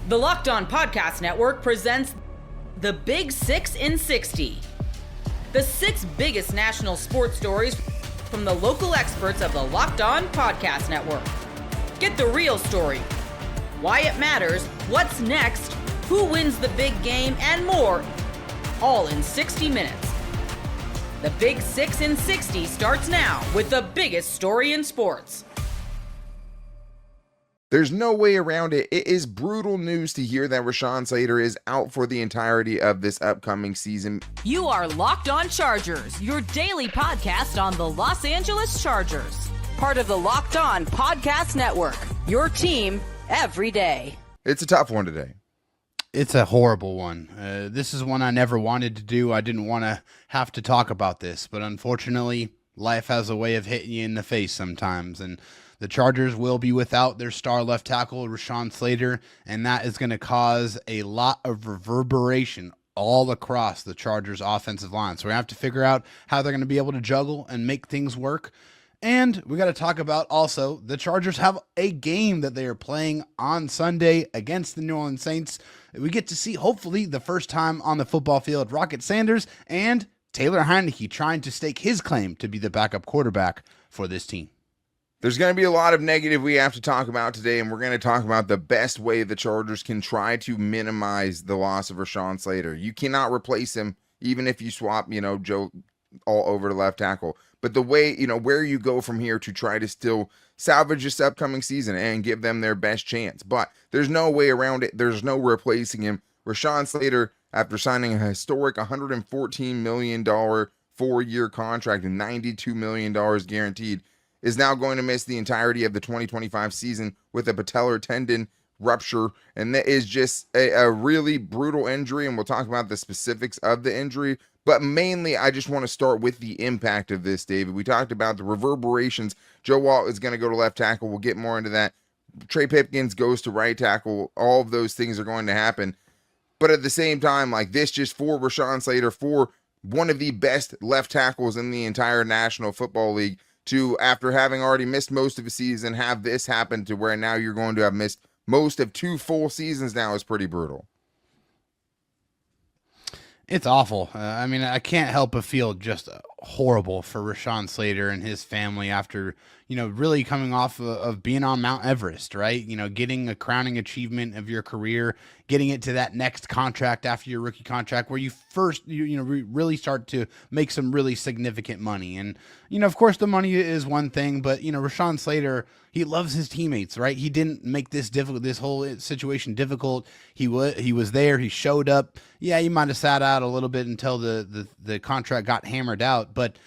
The Locked On Podcast Network presents the Big 6 in 60. The 6 biggest national sports stories from the local experts of the Locked On Podcast Network. Get the real story, why it matters, what's next, who wins the big game, and more, all in 60 minutes. The Big 6 in 60 starts now with the biggest story in sports. There's no way around it. It is brutal news to hear that Rashawn Slater is out for the entirety of this upcoming season. You are Locked On Chargers, your daily podcast on the Los Angeles Chargers. Part of the Locked On Podcast Network, your team every day. It's a tough one today. It's a horrible one. This is one I never wanted to do. I didn't want to have to talk about this, but unfortunately, life has a way of hitting you in the face sometimes, and the Chargers will be without their star left tackle, Rashawn Slater, and that is going to cause a lot of reverberation all across the Chargers offensive line. So we have to figure out how they're going to be able to juggle and make things work. And we got to talk about also the Chargers have a game that they are playing on Sunday against the New Orleans Saints. We get to see, hopefully, the first time on the football field, Rocket Sanders and Taylor Heinicke trying to stake his claim to be the backup quarterback for this team. There's going to be a lot of negative we have to talk about today, and we're going to talk about the best way the Chargers can try to minimize the loss of Rashawn Slater. You cannot replace him, even if you swap, Joe all over to left tackle. But the way, where you go from here to try to still salvage this upcoming season and give them their best chance. But there's no way around it. There's no replacing him. Rashawn Slater, after signing a historic $114 million 4-year contract and $92 million guaranteed, is now going to miss the entirety of the 2025 season with a Patellar tendon rupture. And that is just a really brutal injury. And we'll talk about the specifics of the injury. But mainly, I just want to start with the impact of this, David. We talked about the reverberations. Joe Walt is going to go to left tackle. We'll get more into that. Trey Pipkins goes to right tackle. All of those things are going to happen. But at the same time, like this, just for Rashawn Slater, for one of the best left tackles in the entire National Football League, to, after having already missed most of the season, have this happen to where now you're going to have missed most of 2 full seasons now is pretty brutal. It's awful. I can't help but feel just horrible for Rashawn Slater and his family after, really coming off of being on Mount Everest, right? Getting a crowning achievement of your career, getting it to that next contract after your rookie contract where you first, really start to make some really significant money. And, of course, the money is one thing, but, Rashawn Slater, he loves his teammates, right? He didn't make this whole situation difficult. He was there. He showed up. Yeah, he might have sat out a little bit until the contract got hammered out, but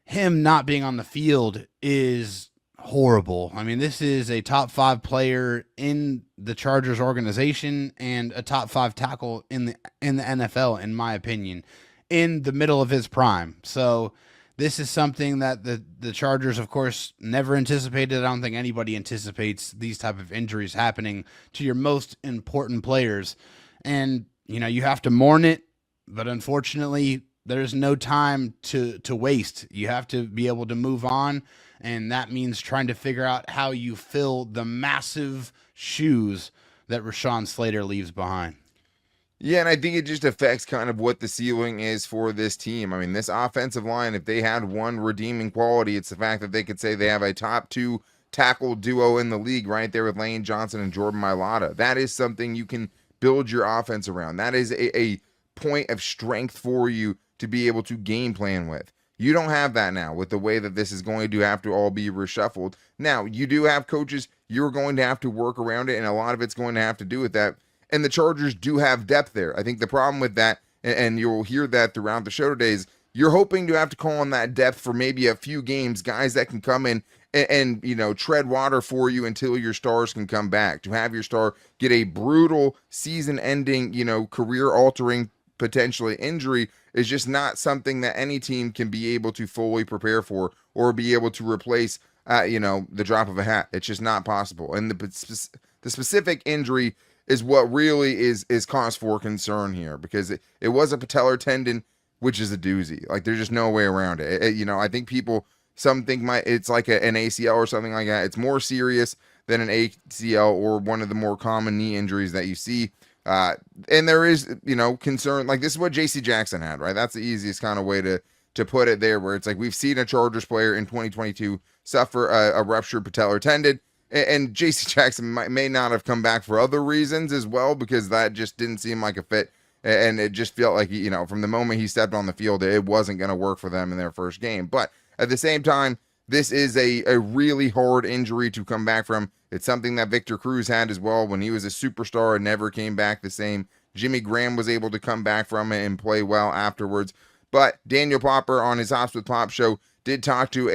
him not being on the field is horrible. This is a top 5 player in the Chargers organization and a top 5 tackle in the NFL, in my opinion, in the middle of his prime. So this is something that the Chargers, of course, never anticipated. I don't think anybody anticipates these type of injuries happening to your most important players. And, you have to mourn it, but unfortunately, there's no time to waste. You have to be able to move on, and that means trying to figure out how you fill the massive shoes that Rashawn Slater leaves behind. Yeah, and I think it just affects kind of what the ceiling is for this team. This offensive line, if they had one redeeming quality, it's the fact that they could say they have a top 2 tackle duo in the league right there with Lane Johnson and Jordan Mailata. That is something you can build your offense around. That is a point of strength for you to be able to game plan with. You don't have that now with the way that this is going to have to all be reshuffled. Now, you do have coaches. You're going to have to work around it, and a lot of it's going to have to do with that. And the Chargers do have depth there. I think the problem with that, and you'll hear that throughout the show today, is you're hoping to have to call on that depth for maybe a few games, guys that can come in and tread water for you until your stars can come back. To have your star get a brutal season-ending, career-altering, potentially injury is just not something that any team can be able to fully prepare for or be able to replace the drop of a hat. It's just not possible. And the specific injury is what really is cause for concern here, because it was a patellar tendon, which is a doozy. Like, there's just no way around it. I think some think it's like an ACL or something like that. It's more serious than an ACL or one of the more common knee injuries that you see. And there is, concern. Like, this is what J.C. Jackson had, right? That's the easiest kind of way to put it there, where it's like we've seen a Chargers player in 2022 suffer a ruptured patellar tendon. And J.C. Jackson may not have come back for other reasons as well, because that just didn't seem like a fit. And it just felt like, from the moment he stepped on the field, it wasn't going to work for them in their first game. But at the same time, this is a really hard injury to come back from. It's something that Victor Cruz had as well when he was a superstar and never came back the same. Jimmy Graham was able to come back from it and play well afterwards. But Daniel Popper on his Hops with Pop show did talk to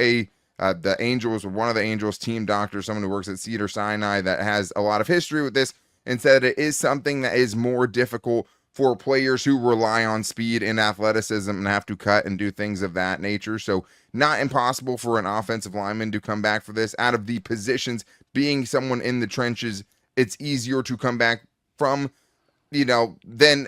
the Angels, one of the Angels team doctors, someone who works at Cedars-Sinai that has a lot of history with this, and said it is something that is more difficult for players who rely on speed and athleticism and have to cut and do things of that nature. So not impossible for an offensive lineman to come back for this. Out of the positions, being someone in the trenches, it's easier to come back from, than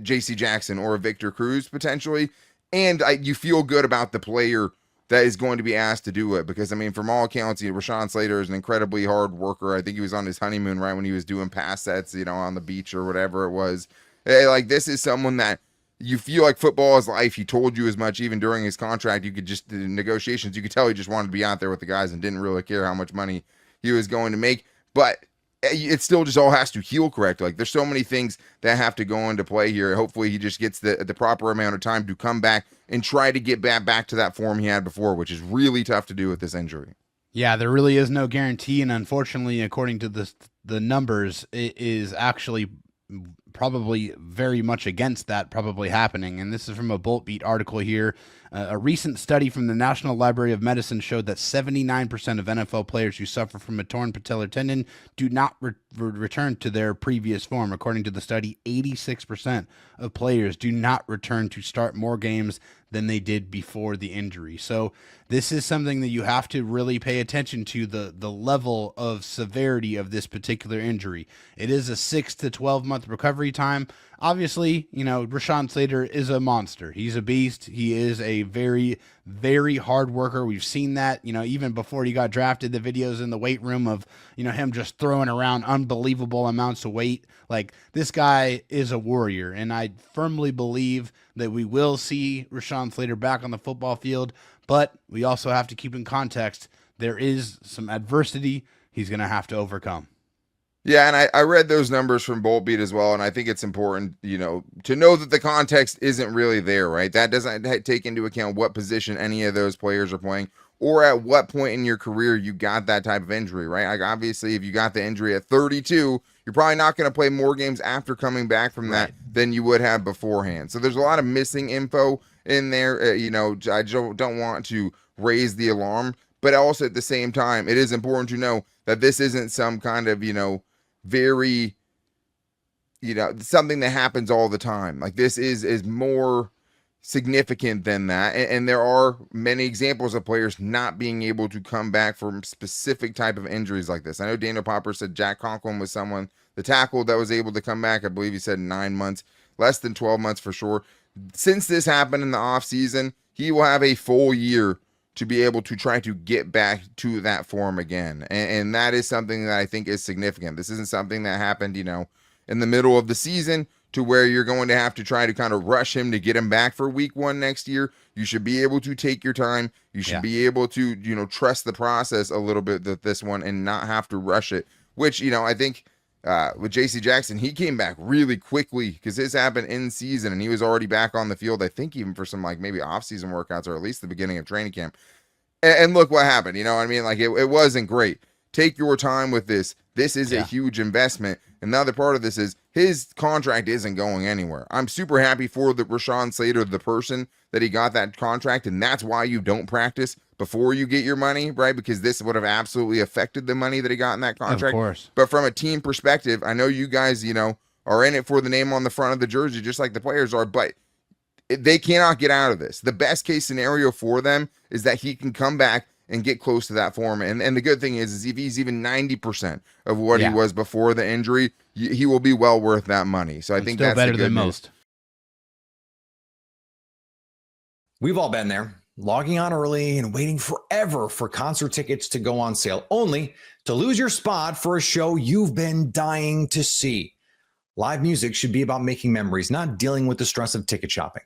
J.C. Jackson or Victor Cruz potentially. And you feel good about the player that is going to be asked to do it, because from all accounts, Rashawn Slater is an incredibly hard worker. I think he was on his honeymoon right when he was doing pass sets, on the beach or whatever it was. Like, this is someone that you feel like football is life. He told you as much even during his contract. You could just, the negotiations, you could tell he just wanted to be out there with the guys and didn't really care how much money he was going to make. But it still just all has to heal correctly. Like, there's so many things that have to go into play here. Hopefully he just gets the proper amount of time to come back and try to get back to that form he had before, which is really tough to do with this injury. Yeah, there really is no guarantee, and unfortunately, according to the numbers, it is actually probably very much against that probably happening. And this is from a Bolt Beat article here. A recent study from the National Library of Medicine showed that 79% of NFL players who suffer from a torn patellar tendon do not return to their previous form. According to the study, 86% of players do not return to start more games than they did before the injury. So this is something that you have to really pay attention to, the level of severity of this particular injury. It is a 6 to 12 month recovery time. Obviously, Rashawn Slater is a monster. He's a beast. He is a very, very hard worker. We've seen that, even before he got drafted, the videos in the weight room of, him just throwing around unbelievable amounts of weight. Like, this guy is a warrior, and I firmly believe that we will see Rashawn Slater back on the football field, but we also have to keep in context, there is some adversity he's going to have to overcome. Yeah, and I read those numbers from Bolt Beat as well, and I think it's important, to know that the context isn't really there, right? That doesn't take into account what position any of those players are playing or at what point in your career you got that type of injury, right? Like, obviously, if you got the injury at 32, you're probably not going to play more games after coming back from that than you would have beforehand. So there's a lot of missing info in there. I don't want to raise the alarm, but also at the same time, it is important to know that this isn't some kind of, very, something that happens all the time. Like, this is more significant than that. And there are many examples of players not being able to come back from specific type of injuries like this. I know Daniel Popper said Jack Conklin was someone, the tackle, that was able to come back. I believe he said 9 months, less than 12 months for sure. Since this happened in the offseason, he will have a full year to be able to try to get back to that form again. And that is something that I think is significant. This isn't something that happened, in the middle of the season to where you're going to have to try to kind of rush him to get him back for week 1 next year. You should be able to take your time. You should be able to, trust the process a little bit with this one and not have to rush it, which, I think with J.C. Jackson, he came back really quickly because this happened in season and he was already back on the field, I think even for some maybe off-season workouts or at least the beginning of training camp. And look what happened, it wasn't great. Take your time with this. This is a huge investment. And the other part of this is his contract isn't going anywhere. I'm super happy for the Rashawn Slater, the person, that he got that contract. And that's why you don't practice before you get your money, right? Because this would have absolutely affected the money that he got in that contract. Of course. But from a team perspective, I know you guys, are in it for the name on the front of the jersey, just like the players are, but they cannot get out of this. The best case scenario for them is that he can come back and get close to that form. And the good thing is if he's even 90% of what he was before the injury, he will be well worth that money. So I think still that's better the good than news. most. We've all been there. logging on early and waiting forever for concert tickets to go on sale, only to lose your spot for a show you've been dying to see. Live music should be about making memories, not dealing with the stress of ticket shopping.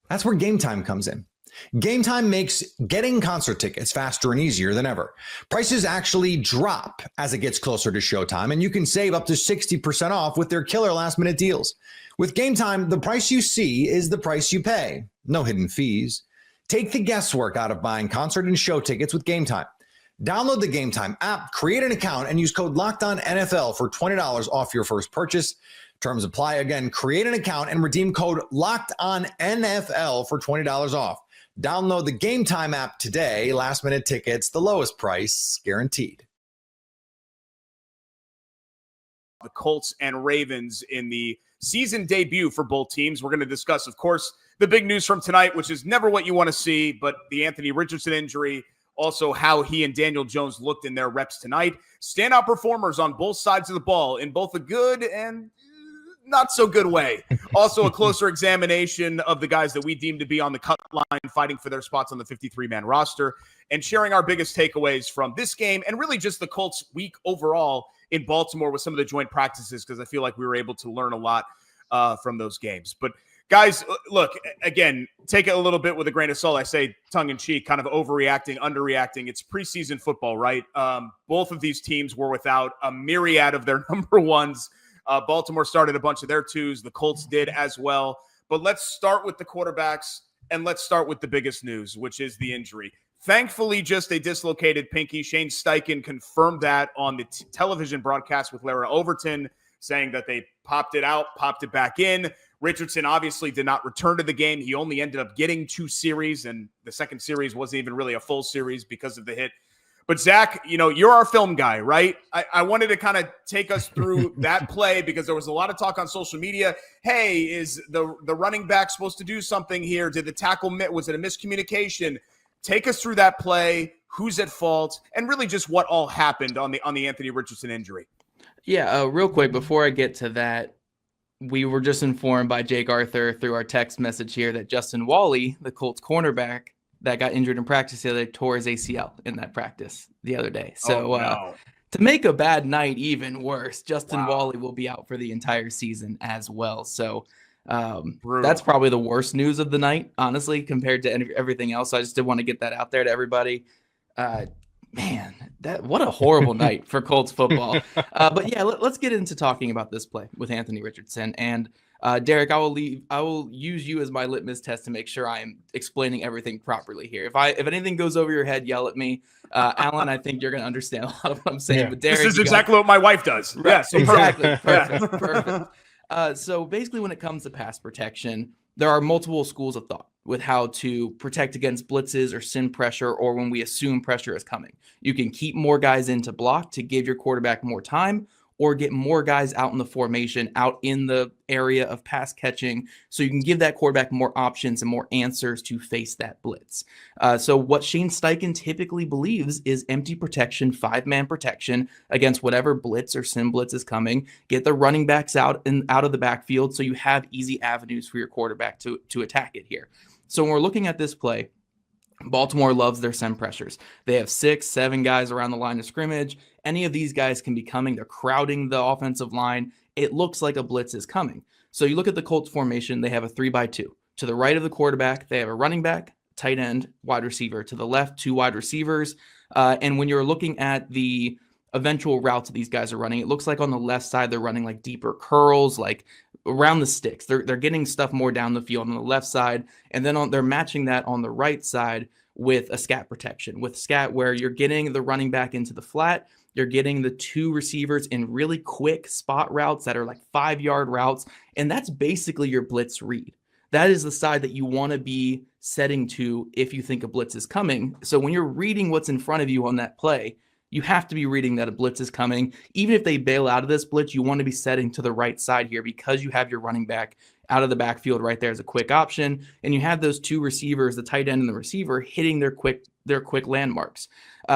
That's where Gametime comes in. Gametime makes getting concert tickets faster and easier than ever. Prices actually drop as it gets closer to showtime, and you can save up to 60% off with their killer last-minute deals. With Gametime, the price you see is the price you pay. No hidden fees. Take the guesswork out of buying concert and show tickets with Gametime. Download the Gametime app, create an account, and use code LOCKEDONNFL for $20 off your first purchase. Terms apply. Again, create an account and redeem code LOCKEDONNFL for $20 off. Download the Gametime app today. Last minute tickets, the lowest price guaranteed. The Colts and Ravens in the season debut for both teams. We're going to discuss, of course, the big news from tonight, which is never what you want to see, but the Anthony Richardson injury, also how he and Daniel Jones looked in their reps tonight. Standout performers on both sides of the ball in both a good and not so good way. Also a closer examination of the guys that we deem to be on the cut line fighting for their spots on the 53-man roster, and sharing our biggest takeaways from this game and really just the Colts week overall in Baltimore with some of the joint practices, because I feel like we were able to learn a lot from those games. But guys, look, again, take it a little bit with a grain of salt. I say tongue-in-cheek, kind of overreacting, underreacting. It's preseason football, right? Both of these teams were without a myriad of their number ones. Baltimore started a bunch of their twos. The Colts did as well. But let's start with the quarterbacks, and let's start with the biggest news, which is the injury. Thankfully, just a dislocated pinky. Shane Steichen confirmed that on the television broadcast with Lara Overton, saying that they popped it out, popped it back in. Richardson obviously did not return to the game. He only ended up getting 2 series, and the second series wasn't even really a full series because of the hit. But Zach, you're our film guy, right? I wanted to kind of take us through that play because there was a lot of talk on social media. Hey, is the running back supposed to do something here? Did the tackle was it a miscommunication? Take us through that play. Who's at fault? And really just what all happened on the Anthony Richardson injury. Yeah, real quick before I get to that, we were just informed by Jake Arthur through our text message here that Justin Wally, the Colts cornerback that got injured in practice the other day, tore his ACL in that practice the other day. So to make a bad night even worse, Justin Wally will be out for the entire season as well. So that's probably the worst news of the night, honestly, compared to everything else. I just did want to get that out there to everybody. Man, what a horrible night for Colts football. But yeah, let's get into talking about this play with Anthony Richardson. And Derek, I will use you as my litmus test to make sure I am explaining everything properly here. If anything goes over your head, yell at me. Alan, I think you're going to understand a lot of what I'm saying. Yeah. But Derek, this is exactly what my wife does. Right, yes, exactly. Perfect. So basically, when it comes to pass protection, there are multiple schools of thought with how to protect against blitzes or send pressure, or when we assume pressure is coming. You can keep more guys in to block to give your quarterback more time, or get more guys out in the formation, out in the area of pass catching, so you can give that quarterback more options and more answers to face that blitz. So what Shane Steichen typically believes is empty protection, 5-man protection against whatever blitz or sim blitz is coming. Get the running backs out of the backfield so you have easy avenues for your quarterback to attack it here. So when we're looking at this play, Baltimore loves their sim pressures. They have 6, 7 guys around the line of scrimmage. Any of these guys can be coming. They're crowding the offensive line. It looks like a blitz is coming. So you look at the Colts formation, they have a 3-by-2. To the right of the quarterback, they have a running back, tight end, wide receiver. To the left, 2 wide receivers. And when you're looking at the eventual routes that these guys are running, it looks like on the left side, they're running like deeper curls, like around the sticks. They're getting stuff more down the field on the left side. And then they're matching that on the right side with a scat protection, with scat where you're getting the running back into the flat. You're getting the 2 receivers in really quick spot routes that are like 5-yard routes. And that's basically your blitz read. That is the side that you want to be setting to if you think a blitz is coming. So when you're reading what's in front of you on that play, you have to be reading that a blitz is coming. Even if they bail out of this blitz, you want to be setting to the right side here because you have your running back out of the backfield right there as a quick option. And you have those 2 receivers, the tight end and the receiver, hitting their quick landmarks.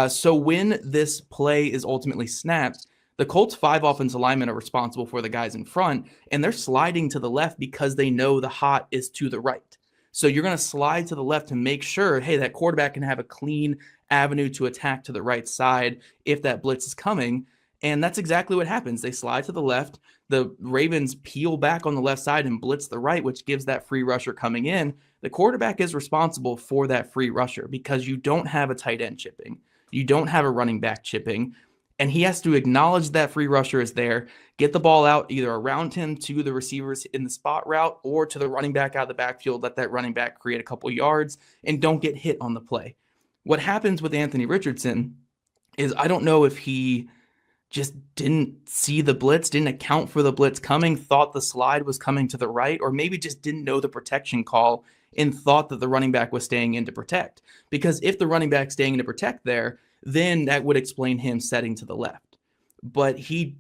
So when this play is ultimately snapped, the Colts' 5 offensive linemen are responsible for the guys in front, and they're sliding to the left because they know the hot is to the right. So you're going to slide to the left to make sure, hey, that quarterback can have a clean avenue to attack to the right side if that blitz is coming. And that's exactly what happens. They slide to the left. The Ravens peel back on the left side and blitz the right, which gives that free rusher coming in. The quarterback is responsible for that free rusher because you don't have a tight end chipping. You don't have a running back chipping. And he has to acknowledge that free rusher is there, get the ball out either around him to the receivers in the spot route or to the running back out of the backfield, let that running back create a couple yards and don't get hit on the play. What happens with Anthony Richardson is I don't know if he just didn't see the blitz, didn't account for the blitz coming, thought the slide was coming to the right, or maybe just didn't know the protection call and thought that the running back was staying in to protect. Because if the running back's staying in to protect there, then that would explain him setting to the left. But he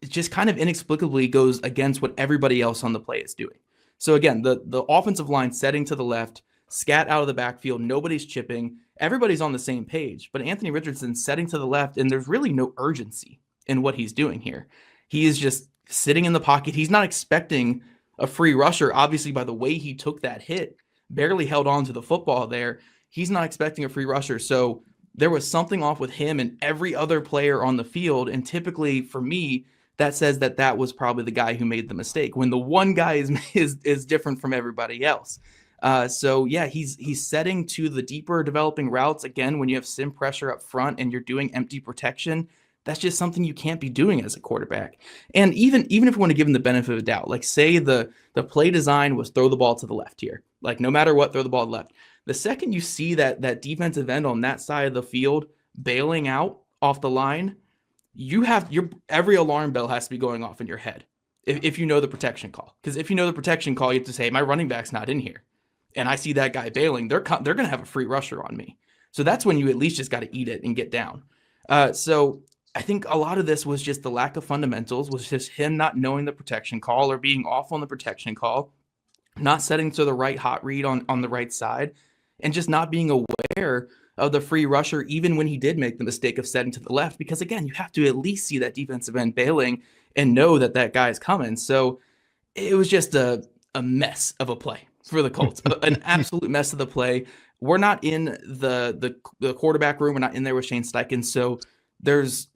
just kind of inexplicably goes against what everybody else on the play is doing. So again, the offensive line setting to the left, scat out of the backfield, nobody's chipping, everybody's on the same page. But Anthony Richardson setting to the left, and there's really no urgency in what he's doing here. He is just sitting in the pocket. He's not expecting a free rusher, obviously, by the way he took that hit, barely held on to the football there. He's not expecting a free rusher. So there was something off with him and every other player on the field. And typically for me, that says that that was probably the guy who made the mistake when the one guy is different from everybody else. So yeah, he's setting to the deeper developing routes. Again, when you have sim pressure up front and you're doing empty protection, that's just something you can't be doing as a quarterback. And even if we want to give him the benefit of the doubt, like say the play design was throw the ball to the left here, like no matter what, throw the ball to the left. The second you see that defensive end on that side of the field bailing out off the line, every alarm bell has to be going off in your head if you know the protection call. Because if you know the protection call, you have to say, my running back's not in here, and I see that guy bailing, they're going to have a free rusher on me. So that's when you at least just got to eat it and get down. So I think a lot of this was just the lack of fundamentals, was just him not knowing the protection call or being off on the protection call, not setting to the right hot read on the right side, and just not being aware of the free rusher, even when he did make the mistake of setting to the left, because again, you have to at least see that defensive end bailing and know that guy is coming. So it was just a mess of a play for the Colts, an absolute mess of the play. We're not in the quarterback room. We're not in there with Shane Steichen. So there's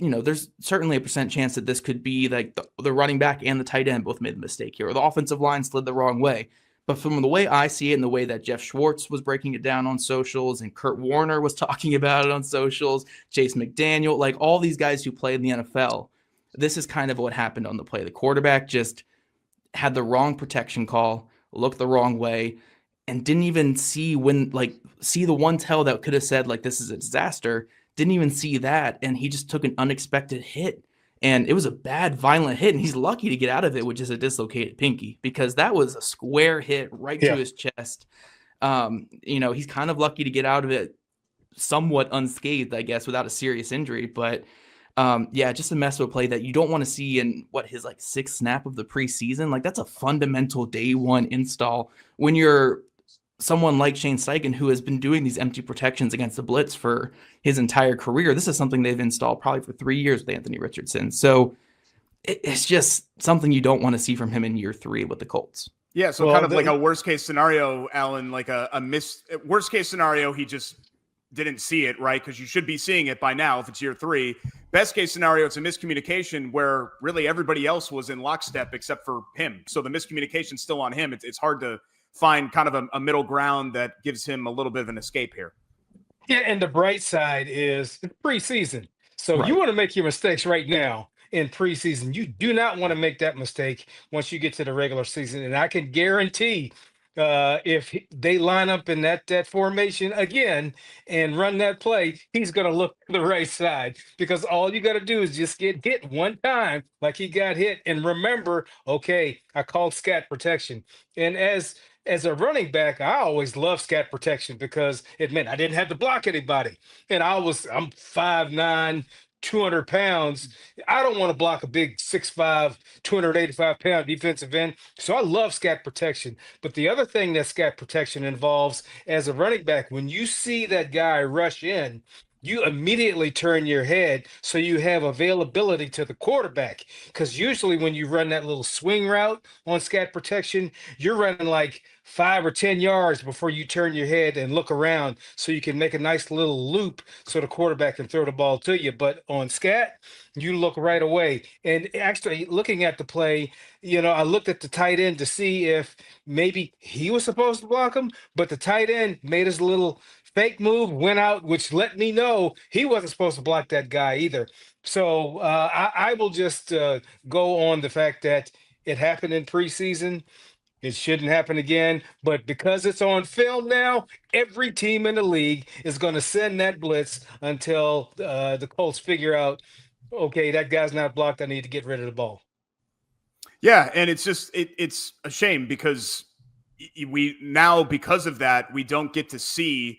certainly a % chance that this could be like the running back and the tight end both made a mistake here, or the offensive line slid the wrong way. But from the way I see it and the way that Jeff Schwartz was breaking it down on socials and Kurt Warner was talking about it on socials, Chase McDaniel, like all these guys who play in the NFL, this is kind of what happened on the play. The quarterback just had the wrong protection call, looked the wrong way, and didn't even see the one tell that could have said, like, this is a disaster. Didn't even see that. And he just took an unexpected hit. And it was a bad, violent hit, and he's lucky to get out of it with just a dislocated pinky, because that was a square hit right to his chest. He's kind of lucky to get out of it somewhat unscathed, I guess, without a serious injury. But just a mess of a play that you don't want to see in his sixth snap of the preseason. Like, that's a fundamental day one install when you're someone like Shane Steichen, who has been doing these empty protections against the blitz for his entire career. This is something they've installed probably for 3 years with Anthony Richardson. So it's just something you don't want to see from him in year 3 with the Colts. Yeah, so kind of like a worst case scenario, Alan, like a worst case scenario, he just didn't see it, right? Because you should be seeing it by now if it's year 3. Best case scenario, it's a miscommunication where really everybody else was in lockstep except for him. So the miscommunication's still on him. It's hard to find kind of a middle ground that gives him a little bit of an escape here. Yeah, and the bright side is it's preseason. So you want to make your mistakes right now in preseason. You do not want to make that mistake once you get to the regular season. And I can guarantee if they line up in that formation again and run that play, he's going to look to the right side, because all you got to do is just get hit one time like he got hit. And remember, okay, I called scat protection. And as a running back, I always love scat protection because it meant I didn't have to block anybody. And I'm 5'9", 200 pounds. I don't want to block a big 6'5", 285-pound defensive end. So I love scat protection. But the other thing that scat protection involves as a running back, when you see that guy rush in, you immediately turn your head so you have availability to the quarterback. Because usually when you run that little swing route on scat protection, you're running like 5 or 10 yards before you turn your head and look around so you can make a nice little loop so the quarterback can throw the ball to you. But on scat, you look right away. And actually, looking at the play, I looked at the tight end to see if maybe he was supposed to block him, but the tight end made his little fake move, went out, which let me know he wasn't supposed to block that guy either. So I will just go on the fact that it happened in preseason. It shouldn't happen again. But because it's on film now, every team in the league is going to send that blitz until the Colts figure out, okay, that guy's not blocked. I need to get rid of the ball. Yeah, and it's just it's a shame because because of that, we don't get to see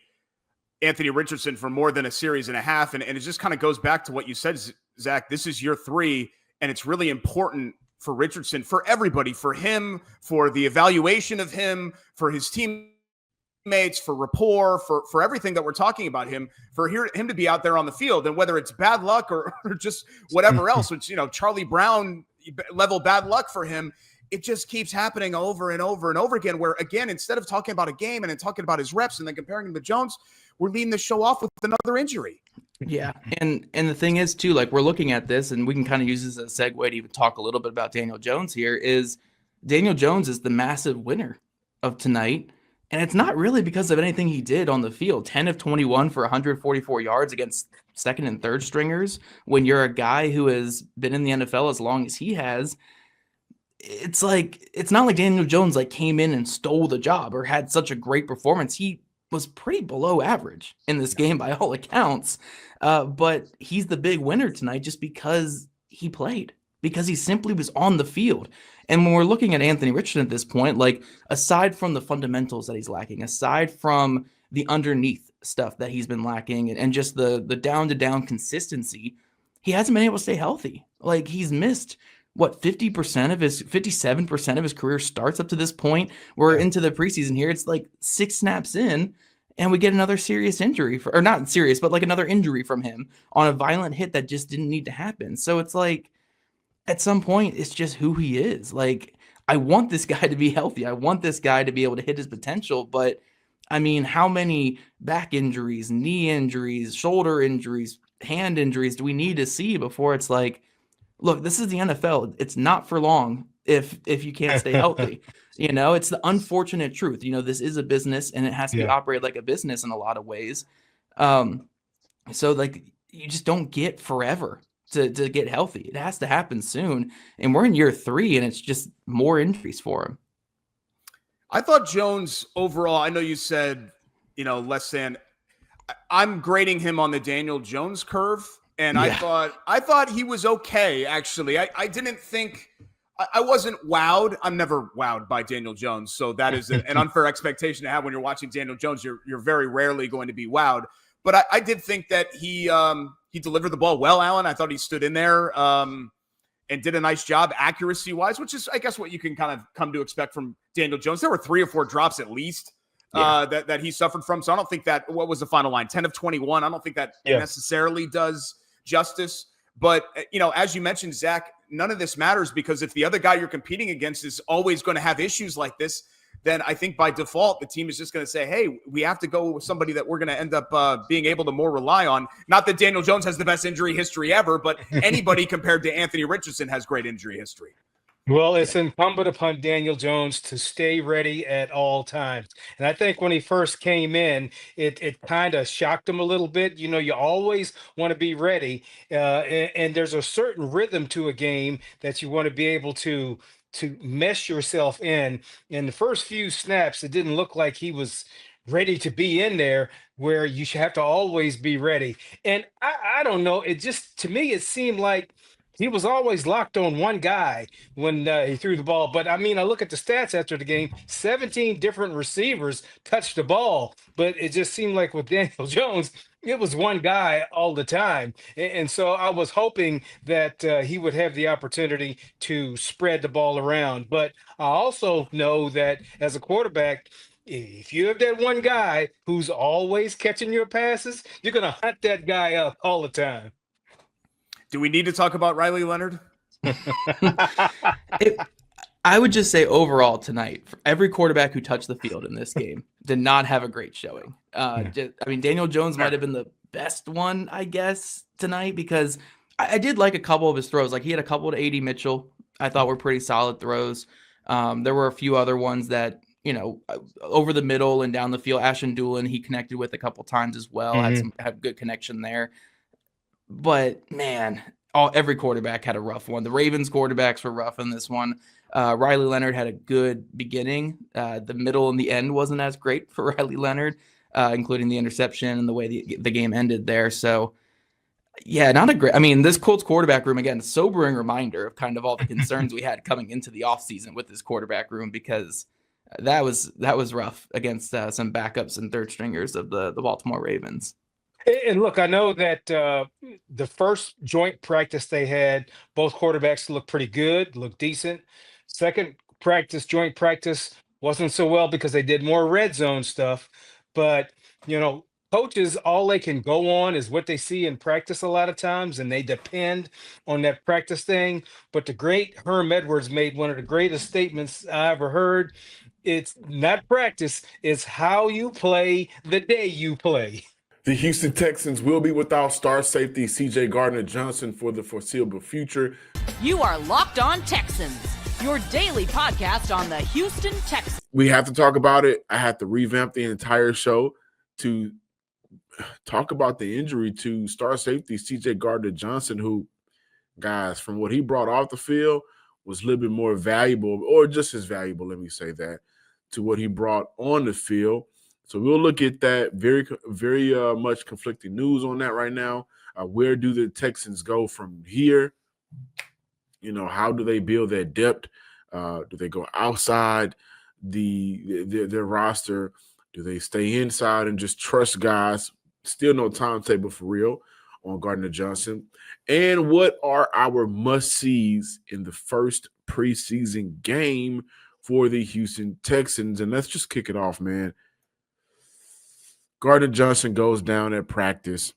Anthony Richardson for more than a series and a half. And it just kind of goes back to what you said, Zach. This is year 3, and it's really important for Richardson, for everybody, for him, for the evaluation of him, for his teammates, for rapport, for everything that we're talking about him, for him to be out there on the field. And whether it's bad luck or just whatever else, which, Charlie Brown level bad luck for him, it just keeps happening over and over and over again, where, again, instead of talking about a game and then talking about his reps and then comparing him to Jones, we're leading the show off with another injury. Yeah. And the thing is, too, like, we're looking at this, and we can kind of use this as a segue to even talk a little bit about Daniel Jones here, is Daniel Jones is the massive winner of tonight. And it's not really because of anything he did on the field. 10 of 21 for 144 yards against second and third stringers. When you're a guy who has been in the NFL as long as he has, it's not like Daniel Jones came in and stole the job or had such a great performance. He was pretty below average in this game by all accounts. But he's the big winner tonight just because he played, because he simply was on the field. And when we're looking at Anthony Richardson at this point, aside from the fundamentals that he's lacking, aside from the underneath stuff that he's been lacking and just the down-to-down consistency, he hasn't been able to stay healthy. He's missed 57% of his career starts up to this point. We're into the preseason here. It's 6 snaps in, and we get another serious injury, or not serious, but another injury from him on a violent hit that just didn't need to happen. So it's at some point, it's just who he is. I want this guy to be healthy. I want this guy to be able to hit his potential. But I mean, how many back injuries, knee injuries, shoulder injuries, hand injuries do we need to see before it's look, this is the NFL. It's not for long if you can't stay healthy. It's the unfortunate truth. This is a business, and it has to be operated like a business in a lot of ways. So you just don't get forever to get healthy. It has to happen soon. And we're in year 3, and it's just more injuries for him. I thought Jones overall, I know you said, less than. I'm grading him on the Daniel Jones curve. And yeah. I thought he was okay, actually. I didn't think I wasn't wowed. I'm never wowed by Daniel Jones. So that is an unfair expectation to have when you're watching Daniel Jones. You're very rarely going to be wowed. But I did think that he delivered the ball well, Alan. I thought he stood in there and did a nice job accuracy-wise, which is, I guess, what you can kind of come to expect from Daniel Jones. There were 3 or 4 drops at least that he suffered from. So I don't think that – what was the final line? 10 of 21. I don't think that necessarily does justice. But, as you mentioned, Zach, none of this matters because if the other guy you're competing against is always going to have issues like this, then I think by default, the team is just going to say, hey, we have to go with somebody that we're going to end up being able to more rely on. Not that Daniel Jones has the best injury history ever, but anybody compared to Anthony Richardson has great injury history. Well, it's incumbent upon Daniel Jones to stay ready at all times. And I think when he first came in, it kind of shocked him a little bit. You always want to be ready. And there's a certain rhythm to a game that you want to be able to mesh yourself in. In the first few snaps, it didn't look like he was ready to be in there, where you should have to always be ready. And I don't know. It just, to me, it seemed like he was always locked on one guy when he threw the ball. But, I mean, I look at the stats after the game, 17 different receivers touched the ball. But it just seemed like with Daniel Jones, it was one guy all the time. And so I was hoping that he would have the opportunity to spread the ball around. But I also know that as a quarterback, If you have that one guy who's always catching your passes, you're going to hunt that guy up all the time. Do we need to talk about Riley Leonard? I would just say overall tonight, every quarterback who touched the field in this game did not have a great showing. Daniel Jones might have been the best one, I guess, tonight, because I did like a couple of his throws. Like he had a couple to A.D. Mitchell I thought were pretty solid throws. There were a few other ones that, over the middle and down the field. Ashton Doolin, he connected with a couple times as well. Had good connection there. But man, every quarterback had a rough one. The Ravens quarterbacks were rough in this one. Riley Leonard had a good beginning. The middle and the end wasn't as great for Riley Leonard, including the interception and the way the game ended there. So, yeah, not a great. I mean, this Colts quarterback room, again, sobering reminder of kind of all the concerns we had coming into the offseason with this quarterback room, because that was rough against some backups and third stringers of the Baltimore Ravens. And look, I know that the first joint practice they had, both quarterbacks looked pretty good, looked decent. Second joint practice, wasn't so well because they did more red zone stuff. But, coaches, all they can go on is what they see in practice a lot of times, and they depend on that practice thing. But the great Herm Edwards made one of the greatest statements I ever heard. It's not practice, it's how you play the day you play. The Houston Texans will be without star safety C.J. Gardner-Johnson for the foreseeable future. You are Locked On Texans, your daily podcast on the Houston Texans. We have to talk about it. I have to revamp the entire show to talk about the injury to star safety C.J. Gardner-Johnson, who, guys, from what he brought off the field, was a little bit more valuable, or just as valuable, let me say that, to what he brought on the field. So we'll look at that. Very, very much conflicting news on that right now. Where do the Texans go from here? How do they build that depth? Do they go outside their roster? Do they stay inside and just trust guys? Still no timetable for real on Gardner-Johnson. And what are our must-sees in the first preseason game for the Houston Texans? And let's just kick it off, man. Gardner-Johnson goes down at practice.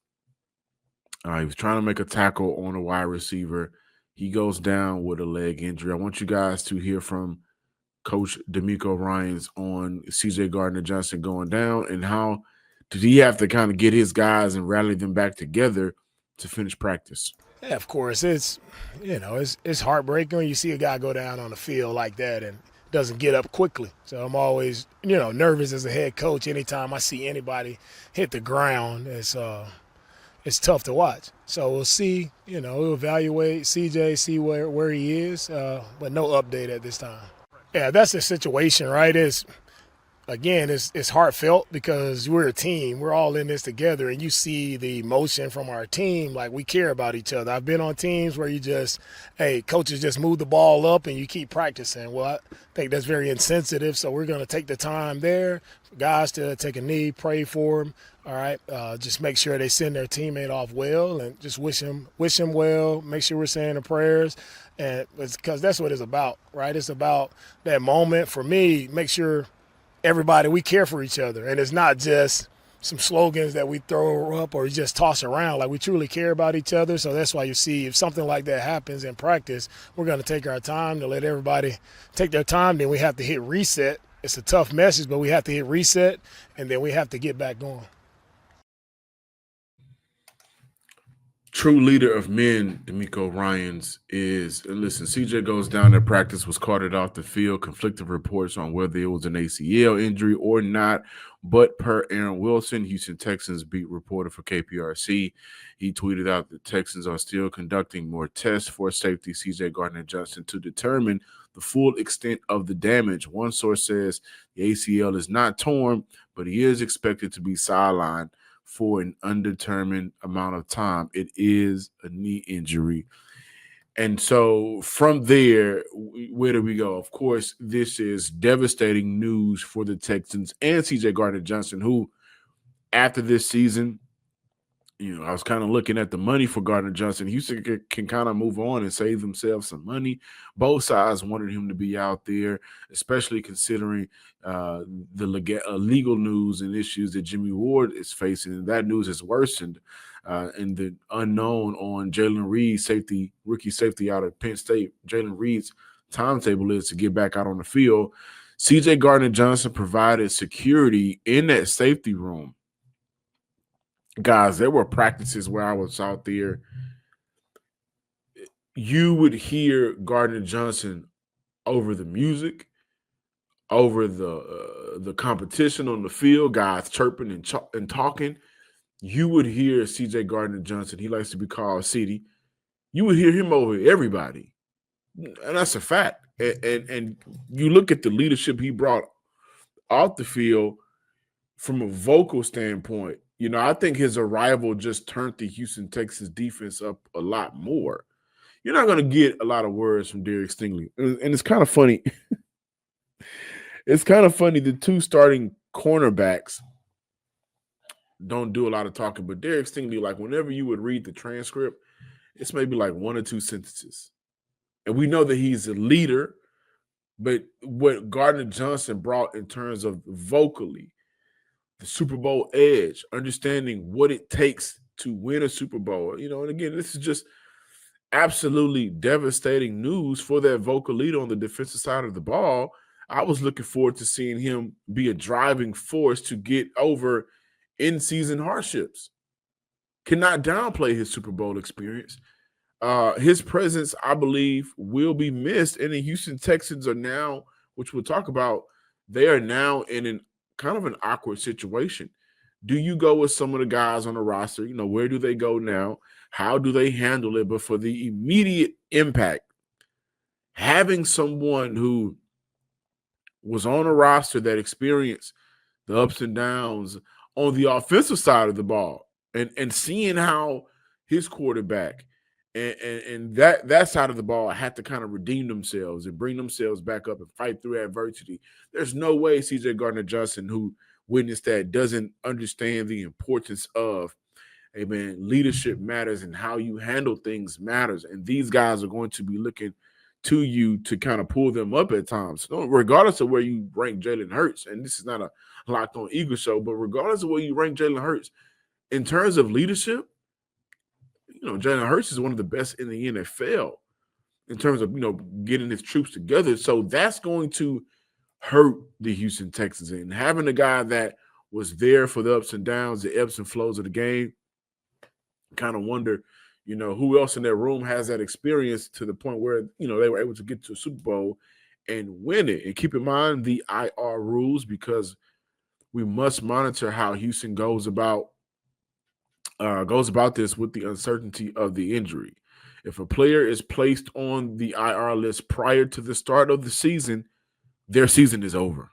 He was trying to make a tackle on a wide receiver. He goes down with a leg injury. I want you guys to hear from Coach DeMeco Ryans on C.J. Gardner-Johnson going down, and how did he have to kind of get his guys and rally them back together to finish practice? Yeah, of course. It's heartbreaking when you see a guy go down on the field like that and doesn't get up quickly. So I'm always, nervous as a head coach anytime I see anybody hit the ground. It's tough to watch. So we'll see, we'll evaluate CJ, see where he is, but no update at this time. Yeah, that's the situation, right? It's heartfelt because we're a team. We're all in this together, and you see the emotion from our team. Like, we care about each other. I've been on teams where coaches just move the ball up and you keep practicing. Well, I think that's very insensitive, so we're going to take the time there for guys to take a knee, pray for them. All right, just make sure they send their teammate off well, and just wish him well. Make sure we're saying the prayers, and because that's what it's about, right? It's about that moment for me. Make sure we care for each other, and it's not just some slogans that we throw up or just toss around. Like, we truly care about each other. So that's why you see, if something like that happens in practice, we're going to take our time to let everybody take their time. Then we have to hit reset. It's a tough message, but we have to hit reset, and then we have to get back going. True leader of men, DeMeco Ryans, is, listen, CJ goes down at practice, was carted off the field, conflicting reports on whether it was an ACL injury or not. But per Aaron Wilson, Houston Texans beat reporter for KPRC, he tweeted out the Texans are still conducting more tests for safety CJ Gardner-Johnson to determine the full extent of the damage. One source says the ACL is not torn, but he is expected to be sidelined for an undetermined amount of time. It is a knee injury. And so from there, where do we go? Of course, this is devastating news for the Texans and C.J. Gardner-Johnson, who, after this season, I was kind of looking at the money for Gardner Johnson. Houston can kind of move on and save themselves some money. Both sides wanted him to be out there, especially considering the legal news and issues that Jimmy Ward is facing. And that news has worsened. And the unknown on Jalen Reed, rookie safety out of Penn State. Jalen Reed's timetable is to get back out on the field. C.J. Gardner-Johnson provided security in that safety room. Guys, there were practices where I was out there. You would hear Gardner-Johnson over the music, over the competition on the field, guys chirping and talking. You would hear C.J. Gardner-Johnson. He likes to be called CD. You would hear him over everybody. And that's a fact. And you look at the leadership he brought off the field from a vocal standpoint. I think his arrival just turned the Houston Texans defense up a lot more. You're not going to get a lot of words from Derek Stingley. And it's kind of funny. It's kind of funny. The two starting cornerbacks don't do a lot of talking, but Derek Stingley, like whenever you would read the transcript, it's maybe like one or two sentences. And we know that he's a leader, but what Gardner Johnson brought in terms of vocally, the Super Bowl edge, understanding what it takes to win a Super Bowl. And again, this is just absolutely devastating news for that vocal leader on the defensive side of the ball. I was looking forward to seeing him be a driving force to get over in-season hardships. Cannot downplay his Super Bowl experience. His presence, I believe, will be missed. And the Houston Texans are now, which we'll talk about, they are now in an kind of an awkward situation. Do you go with some of the guys on the roster? Where do they go now? How do they handle it? But for the immediate impact, having someone who was on a roster that experienced the ups and downs on the offensive side of the ball and seeing how his quarterback and that side of the ball had to kind of redeem themselves and bring themselves back up and fight through adversity. There's no way C.J. Gardner-Johnson, who witnessed that, doesn't understand the importance of, leadership matters and how you handle things matters. And these guys are going to be looking to you to kind of pull them up at times. So regardless of where you rank Jalen Hurts, and this is not a Locked On Eagles show, but regardless of where you rank Jalen Hurts, in terms of leadership, Jalen Hurts is one of the best in the NFL in terms of, getting his troops together. So that's going to hurt the Houston Texans. And having a guy that was there for the ups and downs, the ebbs and flows of the game, kind of wonder, who else in that room has that experience to the point where, they were able to get to a Super Bowl and win it. And keep in mind the IR rules, because we must monitor how Houston goes about this with the uncertainty of the injury. If a player is placed on the IR list prior to the start of the season, their season is over.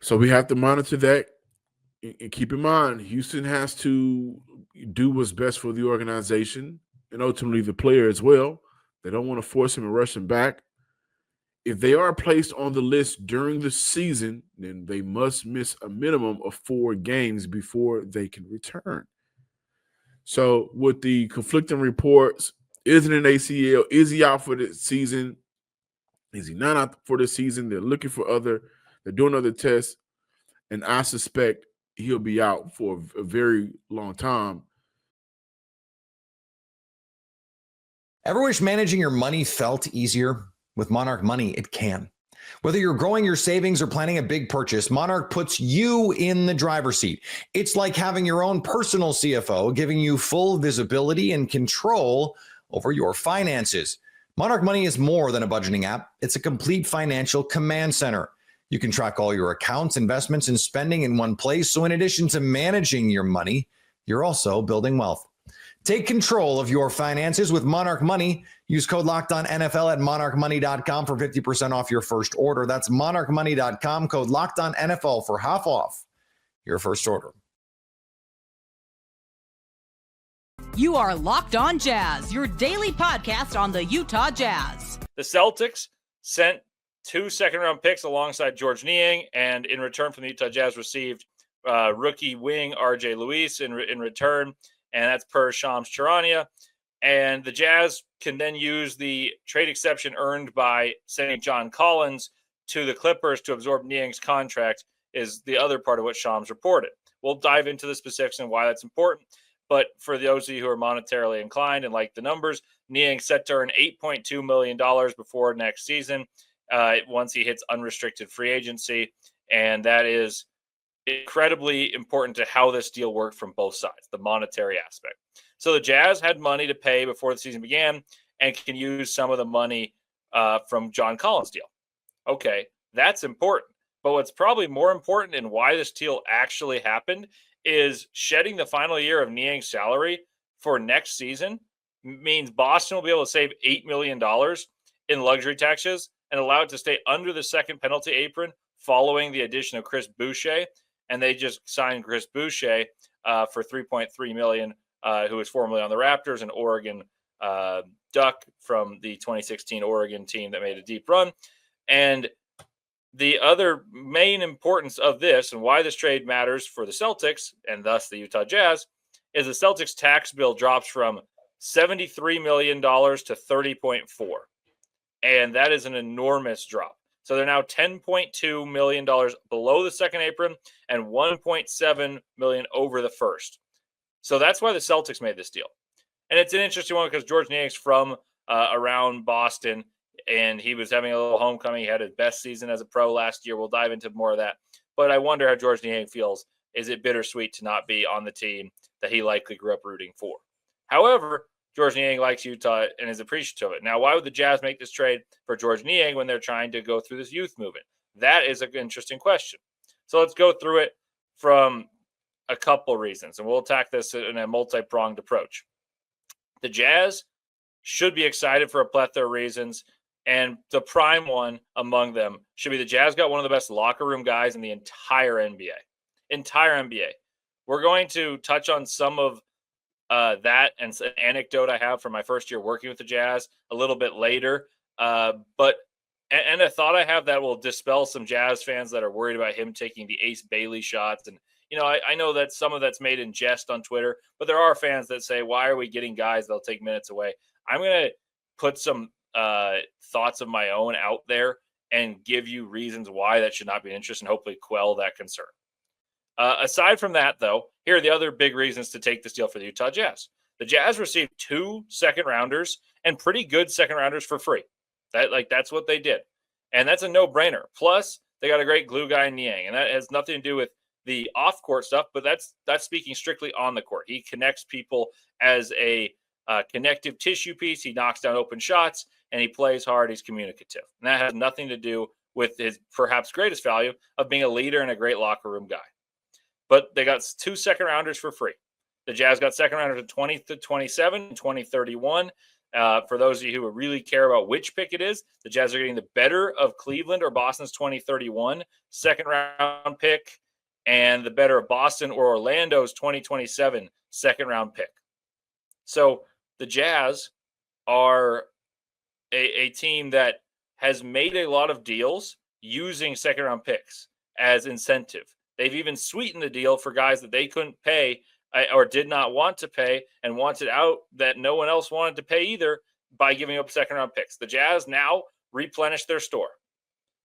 So we have to monitor that. And keep in mind, Houston has to do what's best for the organization and ultimately the player as well. They don't want to force him and rush him back. If they are placed on the list during the season, then they must miss a minimum of 4 games before they can return. So with the conflicting reports, is it an ACL? Is he out for the season? Is he not out for the season? They're looking for they're doing other tests, and I suspect he'll be out for a very long time. Ever wish managing your money felt easier? With Monarch Money, it can. Whether you're growing your savings or planning a big purchase, Monarch puts you in the driver's seat. It's like having your own personal CFO, giving you full visibility and control over your finances. Monarch Money is more than a budgeting app. It's a complete financial command center. You can track all your accounts, investments, and spending in one place. So in addition to managing your money, you're also building wealth. Take control of your finances with Monarch Money. Use code LOCKEDONNFL at monarchmoney.com for 50% off your first order. That's monarchmoney.com, code LOCKEDONNFL for half off your first order. You are Locked On Jazz, your daily podcast on the Utah Jazz. The Celtics sent 2 second-round picks alongside George Niang, and in return from the Utah Jazz received rookie wing RJ Luis in return, and that's per Shams Charania. And the Jazz can then use the trade exception earned by sending John Collins to the Clippers to absorb Niang's contract is the other part of what Shams reported. We'll dive into the specifics and why that's important. But for those of you who are monetarily inclined and like the numbers, Niang set to earn $8.2 million before next season once he hits unrestricted free agency. And that is incredibly important to how this deal worked from both sides, the monetary aspect. So the Jazz had money to pay before the season began and can use some of the money from John Collins' deal. Okay, that's important. But what's probably more important and why this deal actually happened is shedding the final year of Niang's salary for next season means Boston will be able to save $8 million in luxury taxes and allow it to stay under the second penalty apron following the addition of Chris Boucher. And they just signed Chris Boucher for $3.3 million, who was formerly on the Raptors, an Oregon Duck from the 2016 Oregon team that made a deep run. And the other main importance of this and why this trade matters for the Celtics and thus the Utah Jazz is the Celtics tax bill drops from $73 million to $30.4. And that is an enormous drop. So they're now $10.2 million below the second apron and $1.7 million over the first. So that's why the Celtics made this deal. And it's an interesting one because George Niang's from around Boston, and he was having a little homecoming. He had his best season as a pro last year. We'll dive into more of that. But I wonder how George Niang feels. Is it bittersweet to not be on the team that he likely grew up rooting for? However, George Niang likes Utah and is appreciative of it. Now, why would the Jazz make this trade for George Niang when they're trying to go through this youth movement? That is an interesting question. So let's go through it from a couple reasons, and we'll attack this in a multi-pronged approach. The Jazz should be excited for a plethora of reasons, and the prime one among them should be the Jazz got one of the best locker room guys in the entire NBA. We're going to touch on some of that and an anecdote I have from my first year working with the Jazz a little bit later. But a thought I have that will dispel some Jazz fans that are worried about him taking the Ace Bailey shots. And, you know, I know that some of that's made in jest on Twitter, but there are fans that say, why are we getting guys that'll take minutes away? I'm going to put some thoughts of my own out there and give you reasons why that should not be an interest and hopefully quell that concern. Aside from that, though, here are the other big reasons to take this deal for the Utah Jazz. The Jazz received 2 second-rounders and pretty good second-rounders for free. That's what they did. And that's a no-brainer. Plus, they got a great glue guy in Niang, and that has nothing to do with the off-court stuff, but that's speaking strictly on the court. He connects people as a connective tissue piece. He knocks down open shots, and he plays hard. He's communicative. And that has nothing to do with his perhaps greatest value of being a leader and a great locker room guy. But they got 2 second-rounders for free. The Jazz got second-rounders in 2027 and 2031. For those of you who really care about which pick it is, the Jazz are getting the better of Cleveland or Boston's 2031 second-round pick and the better of Boston or Orlando's 2027 second-round pick. So the Jazz are a team that has made a lot of deals using second-round picks as incentive. They've even sweetened the deal for guys that they couldn't pay or did not want to pay and wanted out that no one else wanted to pay either by giving up second-round picks. The Jazz now replenish their store.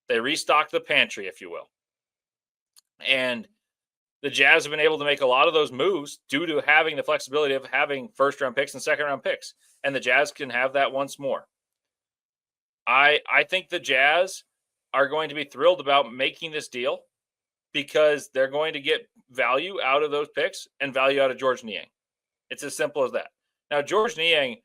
They restock the pantry, if you will. And the Jazz have been able to make a lot of those moves due to having the flexibility of having first-round picks and second-round picks. And the Jazz can have that once more. I think the Jazz are going to be thrilled about making this deal, because they're going to get value out of those picks and value out of George Niang. It's as simple as that. Now, George Niang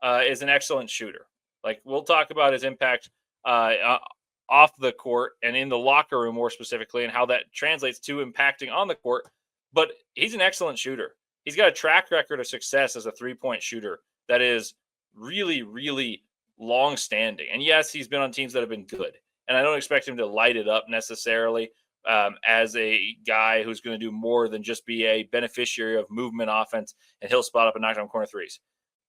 is an excellent shooter. Like, we'll talk about his impact off the court and in the locker room more specifically and how that translates to impacting on the court. But he's an excellent shooter. He's got a track record of success as a three-point shooter that is really, really long-standing. And yes, he's been on teams that have been good. And I don't expect him to light it up necessarily as a guy who's going to do more than just be a beneficiary of movement offense and he'll spot up and knock down corner threes.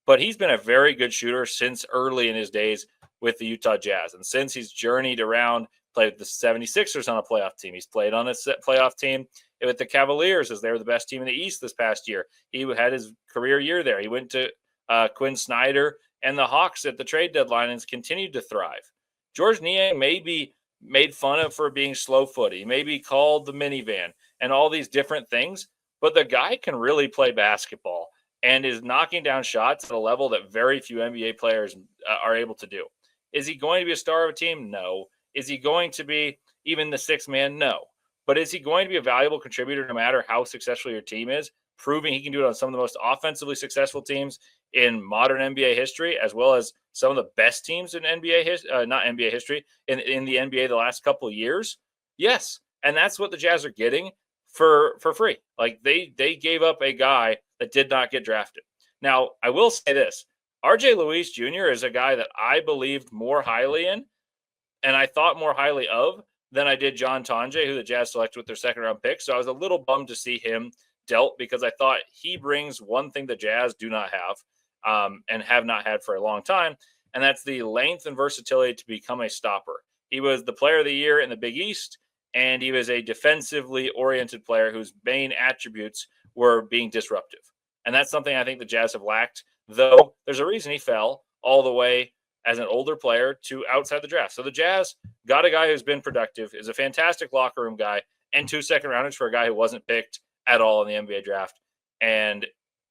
But he's been a very good shooter since early in his days with the Utah Jazz. And since he's journeyed around, played with the 76ers on a playoff team, he's played on a playoff team with the Cavaliers as they were the best team in the East this past year. He had his career year there. He went to Quinn Snyder and the Hawks at the trade deadline and has continued to thrive. Georges Niang may be made fun of for being slow-footed. He may be called the minivan and all these different things, but the guy can really play basketball and is knocking down shots at a level that very few NBA players are able to do. Is he going to be a star of a team? No. Is he going to be even the sixth man? No. But is he going to be a valuable contributor no matter how successful your team is, proving he can do it on some of the most offensively successful teams in modern NBA history, as well as some of the best teams in NBA history, not NBA history, in the NBA the last couple of years? Yes. And that's what the Jazz are getting for free. Like they gave up a guy that did not get drafted. Now, I will say this. RJ Luis Jr. is a guy that I believed more highly in, and I thought more highly of than I did John Tonje, who the Jazz selected with their second-round pick. So I was a little bummed to see him dealt because I thought he brings one thing the Jazz do not have and have not had for a long time, and that's the length and versatility to become a stopper. He was the player of the year in the Big East, and he was a defensively oriented player whose main attributes were being disruptive. And that's something I think the Jazz have lacked, though there's a reason he fell all the way as an older player to outside the draft. So the Jazz got a guy who's been productive, is a fantastic locker room guy, and 2 second-rounders for a guy who wasn't picked at all in the NBA draft and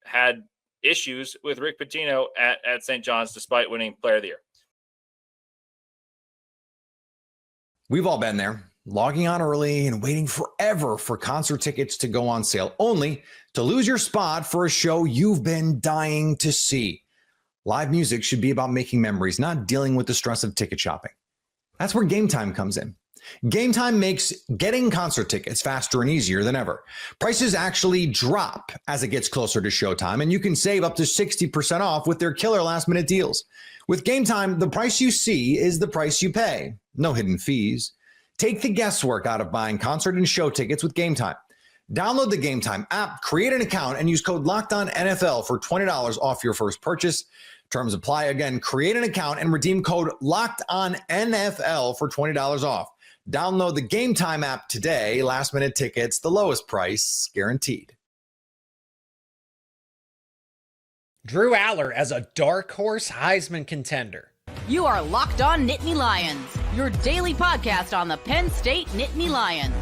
had issues with Rick Pitino at St. John's despite winning Player of the Year. We've all been there, logging on early and waiting forever for concert tickets to go on sale, only to lose your spot for a show you've been dying to see. Live music should be about making memories, not dealing with the stress of ticket shopping. That's where Gametime comes in. Gametime makes getting concert tickets faster and easier than ever. Prices actually drop as it gets closer to showtime, and you can save up to 60% off with their killer last-minute deals. With Gametime, the price you see is the price you pay. No hidden fees. Take the guesswork out of buying concert and show tickets with Gametime. Download the Gametime app, create an account, and use code LOCKEDONNFL for $20 off your first purchase. Terms apply. Again, create an account and redeem code LOCKEDONNFL for $20 off. Download the Gametime app today. Last-minute tickets, the lowest price, guaranteed. Drew Allar as a dark horse Heisman contender. You are Locked On Nittany Lions, your daily podcast on the Penn State Nittany Lions.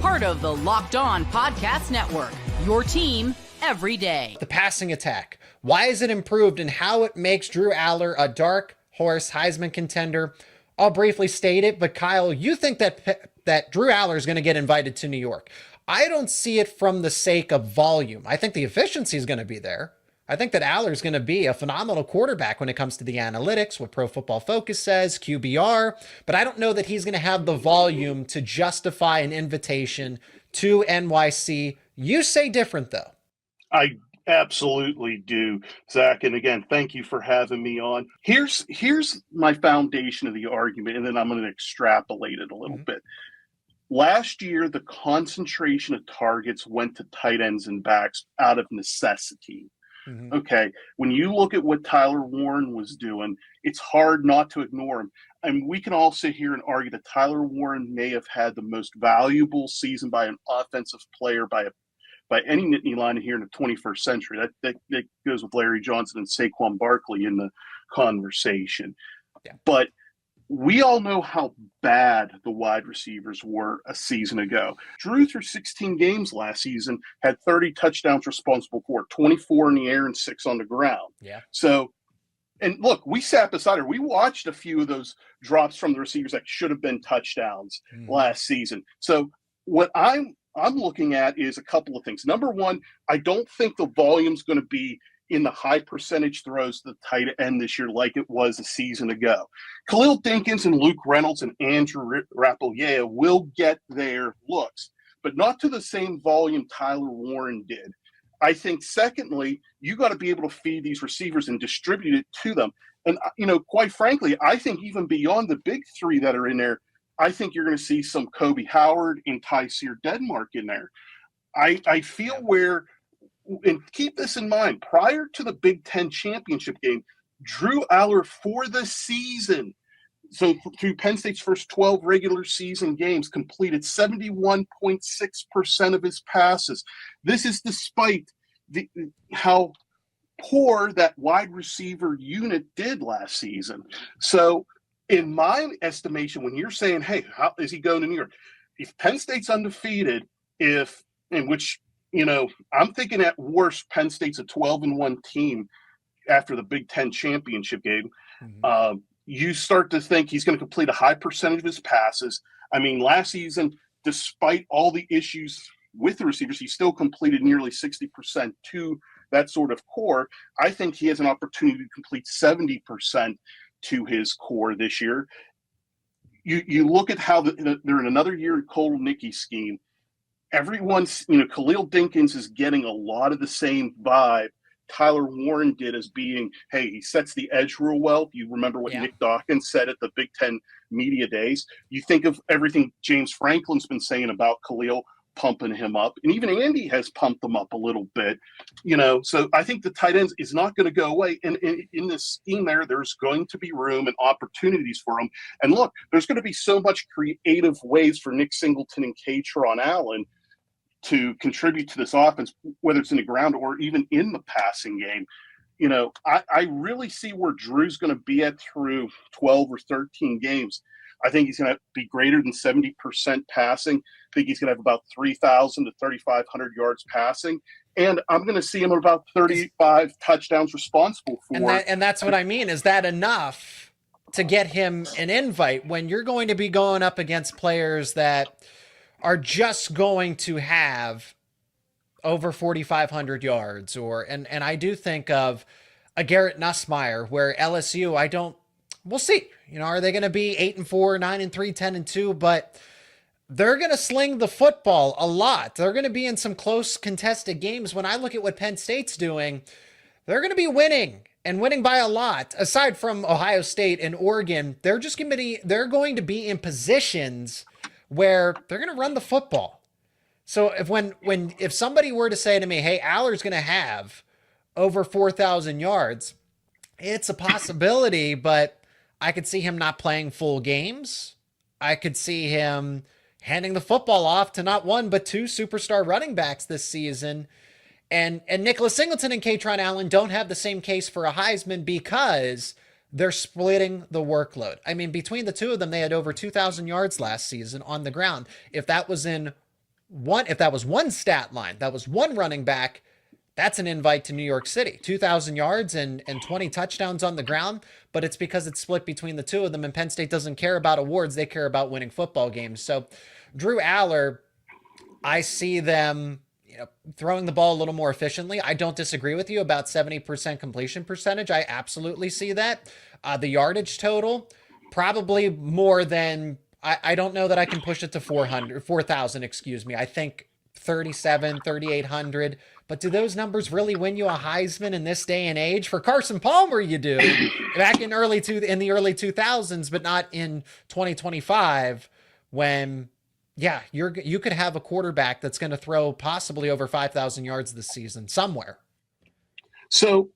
Part of the Locked On Podcast Network, your team every day. The passing attack. Why is it improved and how it makes Drew Allar a dark horse Heisman contender? I'll briefly state it, but Kyle, you think that Drew Allar is going to get invited to New York. I don't see it from the sake of volume. I think the efficiency is going to be there. I think that Allar is going to be a phenomenal quarterback when it comes to the analytics, what Pro Football Focus says, QBR, but I don't know that he's going to have the volume to justify an invitation to NYC. You say different, though. I absolutely do, Zach. And again, thank you for having me on. Here's my foundation of the argument, and then I'm going to extrapolate it a little bit. Last year, the concentration of targets went to tight ends and backs out of necessity. Okay, when you look at what Tyler Warren was doing, it's hard not to ignore him. And we can all sit here and argue that Tyler Warren may have had the most valuable season by an offensive player by any Nittany Lion here in the 21st century. That goes with Larry Johnson and Saquon Barkley in the conversation. Yeah. But we all know how bad the wide receivers were a season ago. Drew, through 16 games last season, had 30 touchdowns responsible for, 24 in the air and 6 on the ground. Yeah. So, and look, we sat beside her. We watched a few of those drops from the receivers that should have been touchdowns last season. So what I'm looking at is a couple of things. Number one, I don't think the volume's going to be in the high percentage throws to the tight end this year like it was a season ago. Khalil Dinkins and Luke Reynolds and Andrew Rappleyea will get their looks, but not to the same volume Tyler Warren did. I think, secondly, you got to be able to feed these receivers and distribute it to them. And, quite frankly, I think even beyond the big three that are in there, I think you're going to see some Kobe Howard and Tyseer Denmark in there. I feel where – and keep this in mind, prior to the Big Ten championship game, Drew Allar for the season through Penn State's first 12 regular season games, completed 71.6% of his passes. This is despite how poor that wide receiver unit did last season. So in my estimation, when you're saying, hey, how is he going to New York? If Penn State's undefeated, I'm thinking at worst, Penn State's a 12-1 team after the Big Ten championship game. Mm-hmm. You start to think he's going to complete a high percentage of his passes. I mean, last season, despite all the issues with the receivers, he still completed nearly 60% to that sort of core. I think he has an opportunity to complete 70% to his core this year. You look at how they're in another year in Cole Nickey's scheme. Everyone's, Khalil Dinkins is getting a lot of the same vibe Tyler Warren did as being, hey, he sets the edge real well. You remember what Nick Dawkins said at the Big Ten media days. You think of everything James Franklin's been saying about Khalil, pumping him up, and even Andy has pumped him up a little bit, so I think the tight ends is not going to go away. And in this scheme there's going to be room and opportunities for him. And look, there's going to be so much creative ways for Nick Singleton and Katron Allen to contribute to this offense, whether it's in the ground or even in the passing game. I really see where Drew's going to be at through 12 or 13 games. I think he's going to be greater than 70% passing. I think he's going to have about 3,000 to 3,500 yards passing. And I'm going to see him at about 35 touchdowns responsible for. And that's what I mean. Is that enough to get him an invite when you're going to be going up against players that are just going to have over 4,500 yards? And I do think of a Garrett Nussmeier where LSU, we'll see. Are they going to be 8-4, 9-3, 10-2? But they're going to sling the football a lot. They're going to be in some close contested games. When I look at what Penn State's doing, they're going to be winning and winning by a lot. Aside from Ohio State and Oregon, they're going to be in positions where they're going to run the football. So if somebody were to say to me, hey, Allar's going to have over 4,000 yards, it's a possibility, but I could see him not playing full games. I could see him handing the football off to not one, but two superstar running backs this season. And Nicholas Singleton and Katron Allen don't have the same case for a Heisman because they're splitting the workload. I mean, between the two of them, they had over 2,000 yards last season on the ground. If that was one stat line, that was one running back, that's an invite to New York City. 2,000 yards and 20 touchdowns on the ground, but it's because it's split between the two of them, and Penn State doesn't care about awards. They care about winning football games. So Drew Allar, I see them throwing the ball a little more efficiently. I don't disagree with you about 70% completion percentage. I absolutely see that. The yardage total, probably more than, I don't know that I can push it to 4,000, I think 3,800. But do those numbers really win you a Heisman in this day and age? For Carson Palmer, you do. Back in the early 2000s, but not in 2025 when, you could have a quarterback that's going to throw possibly over 5,000 yards this season somewhere. So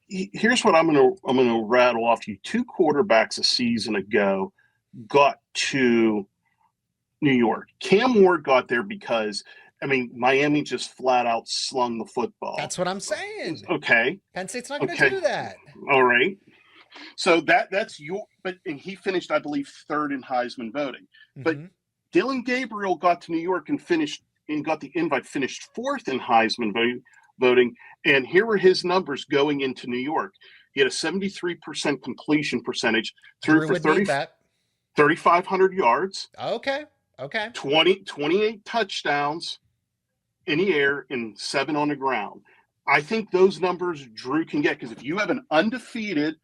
here's what I'm going to rattle off to you. Two quarterbacks a season ago got to New York. Cam Ward got there because Miami just flat out slung the football. That's what I'm saying. Okay. Penn State's not going to do that. All right. So and he finished, I believe, third in Heisman voting. Mm-hmm. But Dylan Gabriel got to New York and got the invite, finished fourth in Heisman voting. And here were his numbers going into New York. He had a 73% completion percentage, threw for 3,500 yards. Okay. 28 touchdowns in the air and 7 on the ground. I think those numbers Drew can get, because if you have an undefeated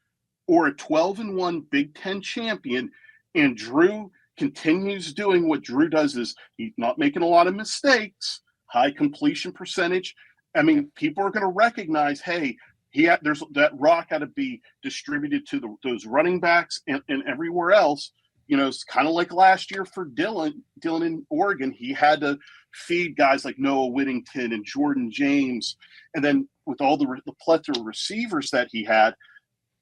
or a 12-1 Big Ten champion and Drew continues doing what Drew does, is he's not making a lot of mistakes, high completion percentage. People are going to recognize, hey, there's that rock had to be distributed to those running backs and everywhere else. It's kind of like last year for Dylan in Oregon. He had to feed guys like Noah Whittington and Jordan James. And then with all the plethora of receivers that he had,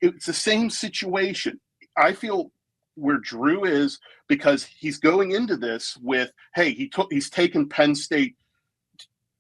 it's the same situation. I feel where Drew is, because he's going into this with, hey, he's taken Penn State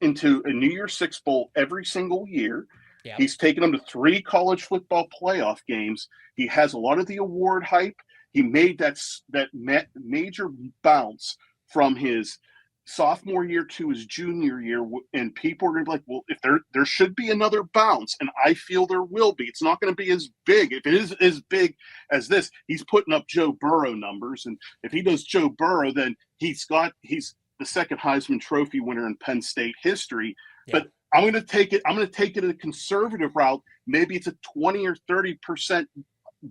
into a New Year's Six Bowl every single year. Yep. He's taken them to 3 college football playoff games. He has a lot of the award hype. He made that major bounce from his sophomore year to his junior year, and people are going to be like, well, if there should be another bounce, and I feel there will be. It's not going to be as big. If it is as big as this, he's putting up Joe Burrow numbers, and if he does Joe Burrow, then he's the second Heisman Trophy winner in Penn State history. Yeah. But I'm going to take it a conservative route. Maybe it's a 20 or 30%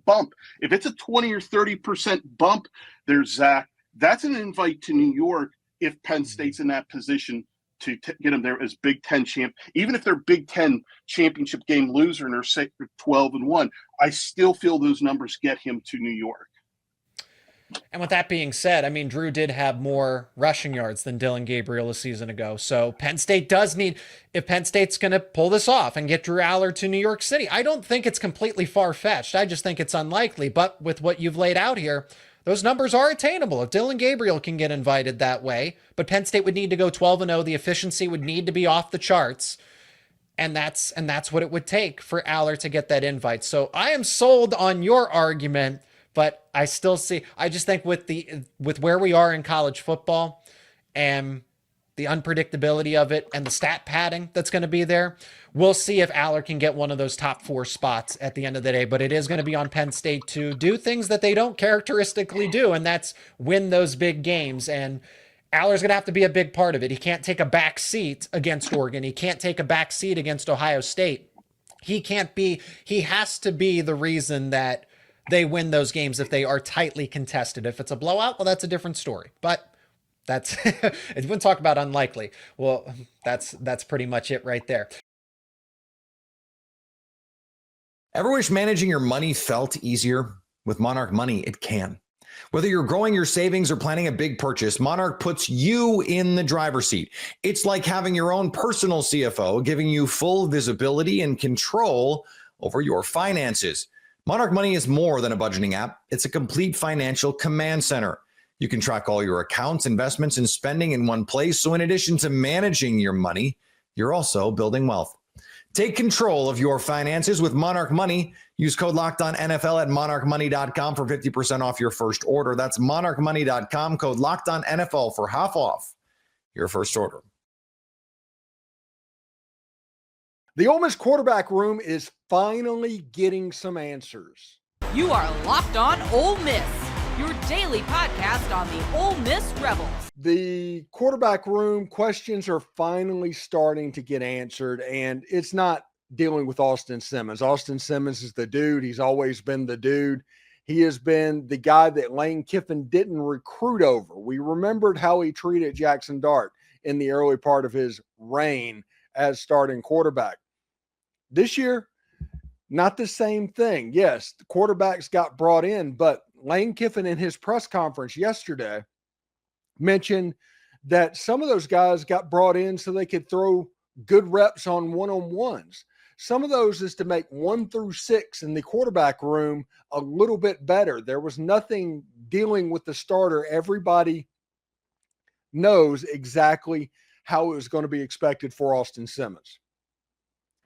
bump. If it's a 20 or 30% bump, there's Zach. That's an invite to New York if Penn State's in that position to get them there as Big Ten champ. Even if they're Big Ten championship game loser and they're 12-1, I still feel those numbers get him to New York. And with that being said, I mean, Drew did have more rushing yards than Dillon Gabriel a season ago. So Penn State does need, if Penn State's going to pull this off and get Drew Allar to New York City, I don't think it's completely far-fetched. I just think it's unlikely. But with what you've laid out here, those numbers are attainable. If Dillon Gabriel can get invited that way, but Penn State would need to go 12-0. The efficiency would need to be off the charts. And that's what it would take for Allar to get that invite. So I am sold on your argument, but I still see, I just think with where we are in college football and the unpredictability of it and the stat padding that's going to be there, we'll see if Allar can get one of those top 4 spots at the end of the day. But it is going to be on Penn State to do things that they don't characteristically do, and that's win those big games. And Allar's going to have to be a big part of it. He can't take a back seat against Oregon. He can't take a back seat against Ohio State. He has to be the reason that they win those games if they are tightly contested. If it's a blowout, well, that's a different story. But that's, if we talk about unlikely, well, that's pretty much it right there. Ever wish managing your money felt easier? With Monarch Money, it can. Whether you're growing your savings or planning a big purchase, Monarch puts you in the driver's seat. It's like having your own personal CFO, giving you full visibility and control over your finances. Monarch Money is more than a budgeting app. It's a complete financial command center. You can track all your accounts, investments, and spending in one place. So in addition to managing your money, you're also building wealth. Take control of your finances with Monarch Money. Use code LOCKEDONNFL at monarchmoney.com for 50% off your first order. That's monarchmoney.com, code LOCKEDONNFL for half off your first order. The Ole Miss quarterback room is finally getting some answers. You are Locked On Ole Miss, your daily podcast on the Ole Miss Rebels. The quarterback room questions are finally starting to get answered, and it's not dealing with Austin Simmons. Austin Simmons is the dude. He's always been the dude. He has been the guy that Lane Kiffin didn't recruit over. We remembered how he treated Jackson Dart in the early part of his reign as starting quarterback. This year, not the same thing. Yes, the quarterbacks got brought in, but Lane Kiffin in his press conference yesterday mentioned that some of those guys got brought in so they could throw good reps on one-on-ones. Some of those is to make 1 through 6 in the quarterback room a little bit better. There was nothing dealing with the starter. Everybody knows exactly how it was going to be expected for Austin Simmons.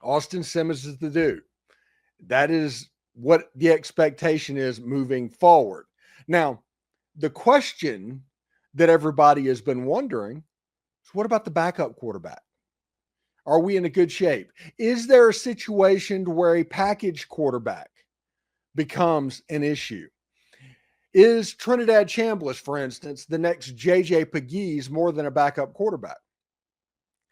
Austin Simmons is the dude. That is what the expectation is moving forward. Now, the question that everybody has been wondering is, what about the backup quarterback? Are we in a good shape? Is there a situation where a package quarterback becomes an issue? Is Trinidad Chambliss, for instance, the next J.J. Pegues more than a backup quarterback?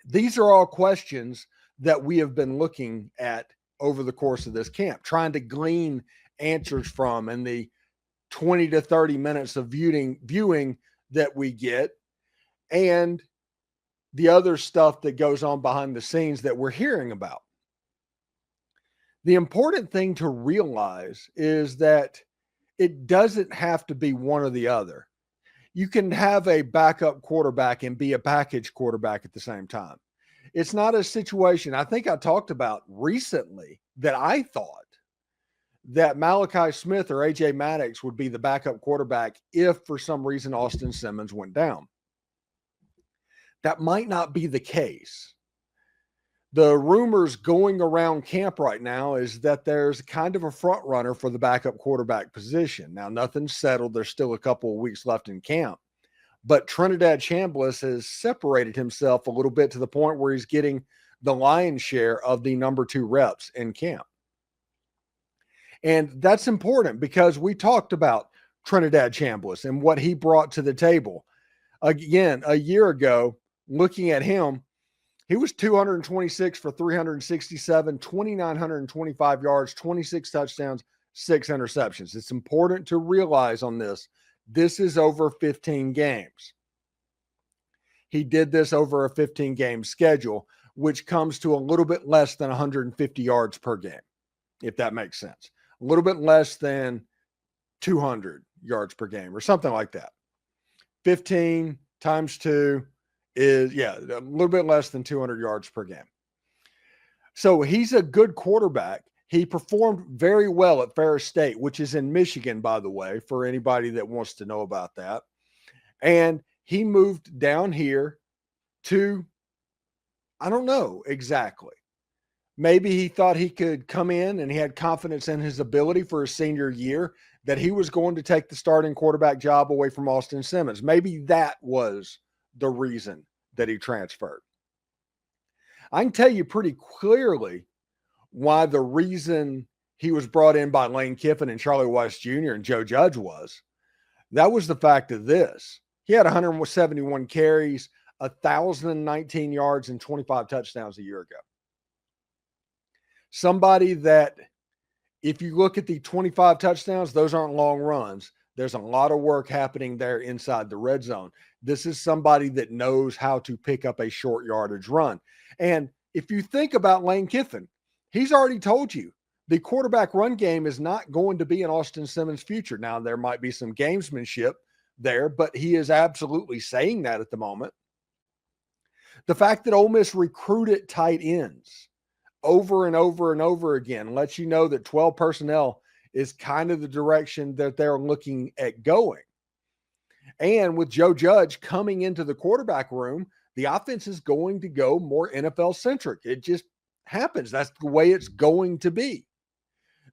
These are all questions that we have been looking at over the course of this camp, trying to glean answers from, and the 20 to 30 minutes of viewing that we get, and the other stuff that goes on behind the scenes that we're hearing about. The important thing to realize is that it doesn't have to be one or the other. You can have a backup quarterback and be a package quarterback at the same time. It's not a situation I think I talked about recently that I thought that Malachi Smith or A.J. Maddox would be the backup quarterback if for some reason Austin Simmons went down. That might not be the case. The rumors going around camp right now is that there's kind of a front runner for the backup quarterback position. Now, nothing's settled. There's still a couple of weeks left in camp. But Trinidad Chambliss has separated himself a little bit to the point where he's getting the lion's share of the number 2 reps in camp. And that's important because we talked about Trinidad Chambliss and what he brought to the table. Again, a year ago, looking at him, he was 226 for 367, 2,925 yards, 26 touchdowns, 6 interceptions. It's important to realize on this, this is over 15 games. He did this over a 15-game schedule, which comes to a little bit less than 150 yards per game, if that makes sense. A little bit less than 200 yards per game or something like that. 15 times 2 is, a little bit less than 200 yards per game. So he's a good quarterback. He performed very well at Ferris State, which is in Michigan, by the way, for anybody that wants to know about that. And he moved down here to, I don't know exactly. Maybe he thought he could come in and he had confidence in his ability for his senior year that he was going to take the starting quarterback job away from Austin Simmons. Maybe that was the reason that he transferred. I can tell you pretty clearly why the reason he was brought in by Lane Kiffin and Charlie Weiss Jr. and Joe Judge was. That was the fact of this. He had 171 carries, 1,019 yards, and 25 touchdowns a year ago. Somebody that, if you look at the 25 touchdowns, those aren't long runs. There's a lot of work happening there inside the red zone. This is somebody that knows how to pick up a short yardage run. And if you think about Lane Kiffin, he's already told you the quarterback run game is not going to be in Austin Simmons' future. Now, there might be some gamesmanship there, but he is absolutely saying that at the moment. The fact that Ole Miss recruited tight ends over and over and over again lets you know that 12 personnel is kind of the direction that they're looking at going. And with Joe Judge coming into the quarterback room, the offense is going to go more NFL-centric. It just happens. That's the way it's going to be.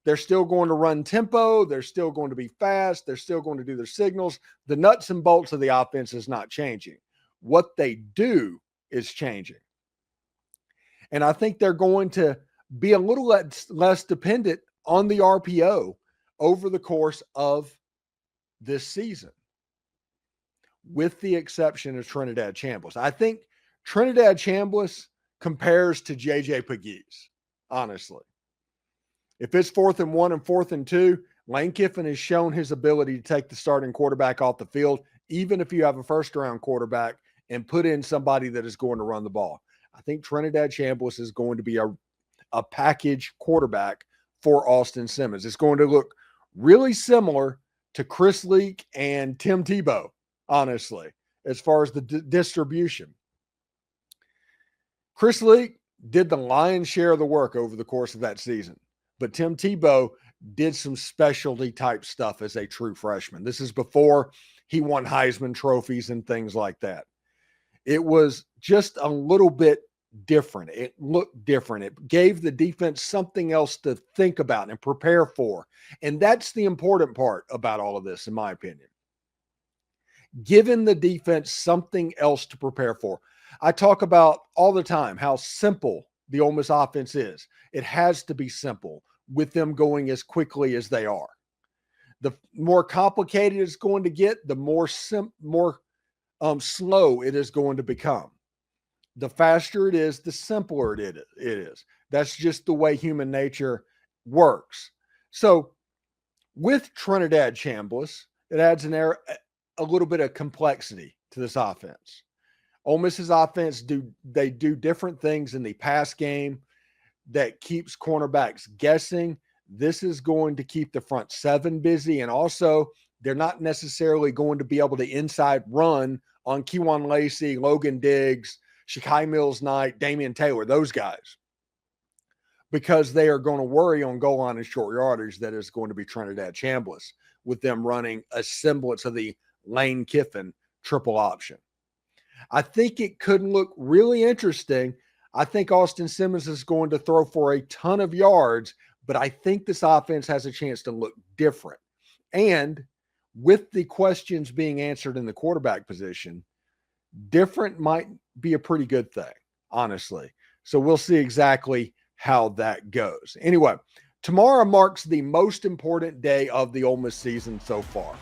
They're still going to run tempo. They're still going to be fast. They're still going to do their signals. The nuts and bolts of the offense is not changing. What they do is changing. And I think they're going to be a little less dependent on the RPO over the course of this season, with the exception of Trinidad Chambliss. I think Trinidad Chambliss compares to J.J. Pegues, honestly. If it's 4th and 1 and 4th and 2, Lane Kiffin has shown his ability to take the starting quarterback off the field, even if you have a first-round quarterback, and put in somebody that is going to run the ball. I think Trinidad Chambliss is going to be a package quarterback for Austin Simmons. It's going to look really similar to Chris Leak and Tim Tebow, honestly, as far as the distribution. Chris Leak did the lion's share of the work over the course of that season, but Tim Tebow did some specialty type stuff as a true freshman. This is before he won Heisman trophies and things like that. It was just a little bit different. It looked different. It gave the defense something else to think about and prepare for. And that's the important part about all of this, in my opinion. Giving the defense something else to prepare for. I talk about all the time how simple the Ole Miss offense is. It has to be simple with them going as quickly as they are. The more complicated it's going to get, the more slow it is going to become. The faster it is, the simpler it is. That's just the way human nature works. So with Trinidad Chambliss, it adds a little bit of complexity to this offense. Ole Miss's offense do different things in the pass game that keeps cornerbacks guessing. This is going to keep the front seven busy, and also they're not necessarily going to be able to inside run on Kewan Lacey, Logan Diggs, Shakai Mills-Knight, Damian Taylor, those guys. because they are going to worry on goal line and short yardage that is going to be Trinidad Chambliss with them running a semblance of the Lane Kiffin triple option. I think it could look really interesting. I think Austin Simmons is going to throw for a ton of yards, but I think this offense has a chance to look different. And with the questions being answered in the quarterback position, different might be a pretty good thing, honestly. So we'll see exactly how that goes. Anyway, tomorrow marks the most important day of the Ole Miss season so far.